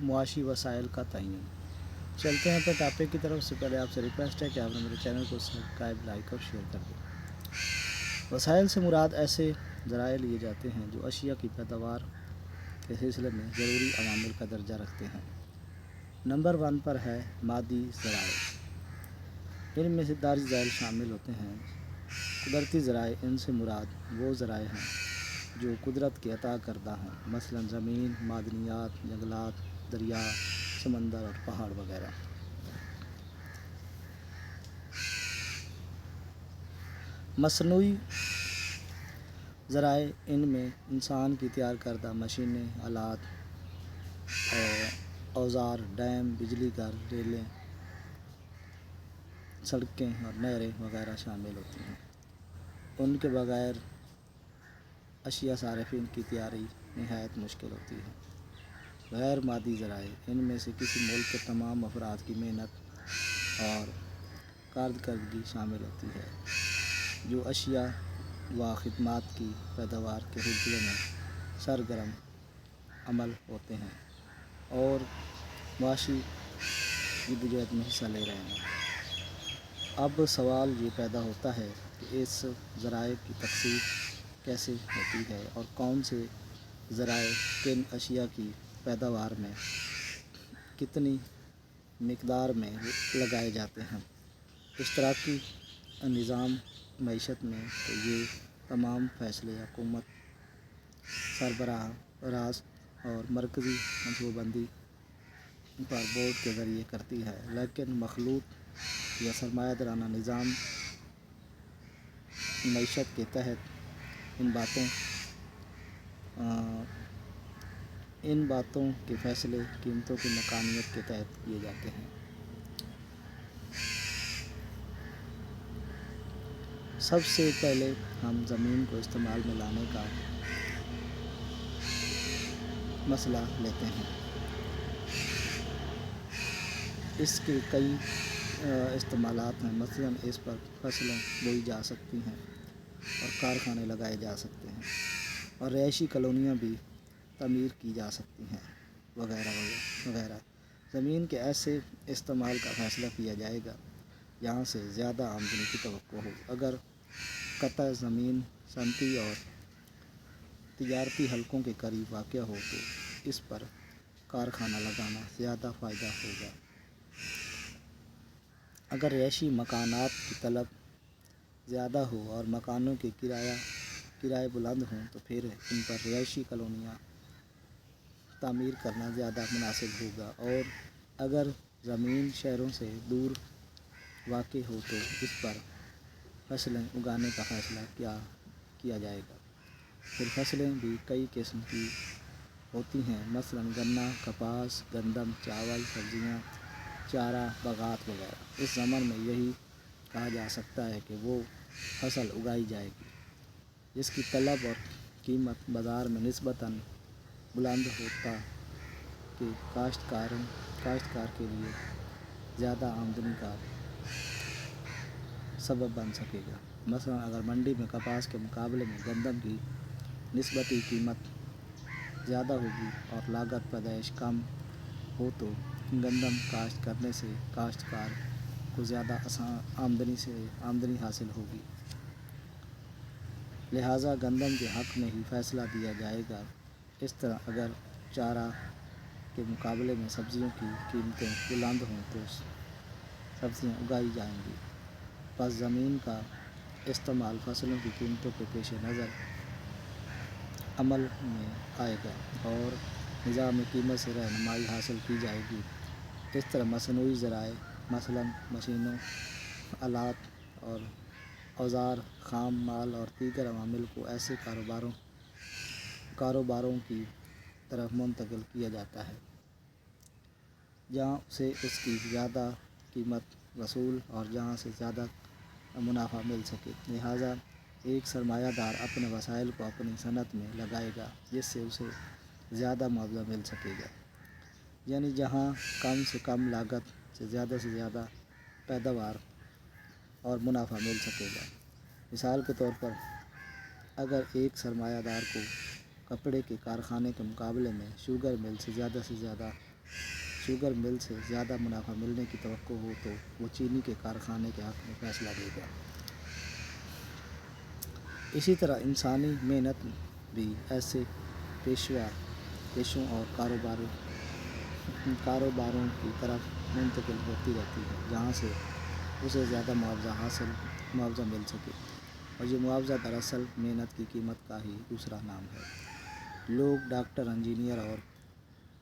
معاشی وسائل کا تعین۔ چلتے ہیں پہ ٹاپک کی طرف سے پہلے آپ سے ریکویسٹ ہے کہ آپ نے میرے چینل کو سبسکرائب، لائک اور شیئر کر دیں۔ وسائل سے مراد ایسے ذرائع لیے جاتے ہیں جو اشیاء کی پیداوار کے سلسلے میں ضروری عوامل کا درجہ رکھتے ہیں۔ نمبر 1 پر ہے مادی ذرائع۔ ان میں سے داری ذرائع شامل ہوتے ہیں۔ قدرتی ذرائع، ان سے مراد وہ ذرائع ہیں جو قدرت کے عطا کردہ ہیں، مثلا زمین، معدنیات، جنگلات، دریا، سمندر اور پہاڑ وغیرہ۔ مصنوعی ذرائع، ان میں انسان کی تیار کردہ مشینیں، آلات اور اوزار، ڈیم، بجلی گھر، ریلیں، سڑکیں اور نہریں وغیرہ شامل ہوتی ہیں۔ ان کے بغیر اشیاء صارفین کی تیاری نہایت مشکل ہوتی ہے۔ غیر مادی ذرائع، ان میں سے کسی ملک کے تمام افراد کی محنت اور کارکردگی شامل ہوتی ہے جو اشیاء و خدمات کی پیداوار کے سلسلے میں سرگرم عمل ہوتے ہیں اور معاشی جدوجہد میں حصہ لے رہے ہیں۔ اب سوال یہ پیدا ہوتا ہے کہ اس ذرائع کی تقسیم کیسے ہوتی ہے اور کون سے ذرائع کن اشیاء کی پیداوار میں کتنی مقدار میں لگائے جاتے ہیں۔ اشتراکی نظام معیشت میں تو یہ تمام فیصلے حکومت، سربراہ راست اور مرکزی منصوبہ بندی پر بورڈ کے ذریعے کرتی ہے، لیکن مخلوط یا سرمایہ دارانہ نظام معیشت کے تحت ان باتوں کے فیصلے قیمتوں کی مقامیت کے تحت کیے جاتے ہیں۔ سب سے پہلے ہم زمین کو استعمال میں لانے کا مسئلہ لیتے ہیں۔ اس کے کئی استعمالات ہیں، مثلاً اس پر فصلیں بوئی جا سکتی ہیں اور کارخانے لگائے جا سکتے ہیں اور رہائشی کالونیاں بھی تعمیر کی جا سکتی ہیں وغیرہ وغیرہ۔ زمین کے ایسے استعمال کا فیصلہ کیا جائے گا جہاں سے زیادہ آمدنی کی توقع ہو۔ اگر قطع زمین صنعتی اور تجارتی حلقوں کے قریب واقع ہو تو اس پر کارخانہ لگانا زیادہ فائدہ ہوگا۔ اگر رہائشی مکانات کی طلب زیادہ ہو اور مکانوں کے کرائے بلند ہوں تو پھر ان پر رہائشی کالونیاں تعمیر کرنا زیادہ مناسب ہوگا، اور اگر زمین شہروں سے دور واقع ہو تو اس پر فصلیں اگانے کا فیصلہ کیا جائے گا۔ پھر فصلیں بھی کئی قسم کی ہوتی ہیں، مثلاً گنا، کپاس، گندم، چاول، سبزیاں، چارہ باغات وغیرہ۔ اس ضمن میں یہی کہا جا سکتا ہے کہ وہ فصل اگائی جائے گی جس کی طلب اور قیمت بازار میں نسبتاً بلند ہوتا کہ کاشتکار کے لیے زیادہ آمدنی کا سبب بن سکے گا۔ مثلاً اگر منڈی میں کپاس کے مقابلے میں گندم کی نسبتی قیمت زیادہ ہوگی اور لاگت پیداوار کم ہو تو گندم کاشت کرنے سے کاشتکار کو زیادہ آمدنی حاصل ہوگی، لہٰذا گندم کے حق میں ہی فیصلہ دیا جائے گا۔ اس طرح اگر چارہ کے مقابلے میں سبزیوں کی قیمتیں بلند ہوں تو سبزیاں اگائی جائیں گی۔ پس زمین کا استعمال فصلوں کی قیمتوں کے پیش نظر عمل میں آئے گا اور نظام قیمت سے رہنمائی حاصل کی جائے گی۔ اس طرح مصنوعی ذرائع، مثلاً مشینوں، آلات اور اوزار، خام مال اور دیگر عوامل کو ایسے کاروباروں کی طرف منتقل کیا جاتا ہے جہاں سے اس کی زیادہ قیمت وصول اور جہاں سے زیادہ منافع مل سکے۔ لہٰذا ایک سرمایہ دار اپنے وسائل کو اپنی صنعت میں لگائے گا جس سے اسے زیادہ معاوضہ مل سکے گا، یعنی جہاں کم سے کم لاگت سے زیادہ پیداوار اور منافع مل سکے گا۔ مثال کے طور پر اگر ایک سرمایہ دار کو کپڑے کے کارخانے کے مقابلے میں شوگر مل سے زیادہ منافع ملنے کی توقع ہو تو وہ چینی کے کارخانے کے حق میں فیصلہ دے گا۔ اسی طرح انسانی محنت بھی ایسے پیشوں اور کاروباروں کی طرف منتقل ہوتی رہتی ہے جہاں سے اسے زیادہ معاوضہ مل سکے، اور یہ معاوضہ دراصل محنت کی قیمت کا ہی دوسرا نام ہے۔ لوگ ڈاکٹر، انجینئر اور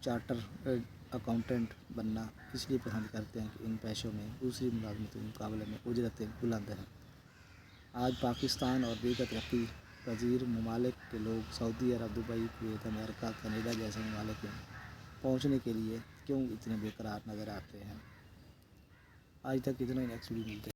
چارٹرڈ اکاؤنٹنٹ بننا اس لیے پسند کرتے ہیں کہ ان پیشوں میں دوسری ملازمتوں کے مقابلے میں اجرتیں بلند ہیں۔ آج پاکستان اور دیگر ترقی پذیر ممالک کے لوگ سعودی عرب، دبئی، کویت، امریکہ، کینیڈا جیسے ممالک میں پہنچنے کے لیے کیوں اتنے بے قرار نظر آتے ہیں؟ آج تک اتنا ہی، نیکسٹ ویڈیو ملتے ہیں۔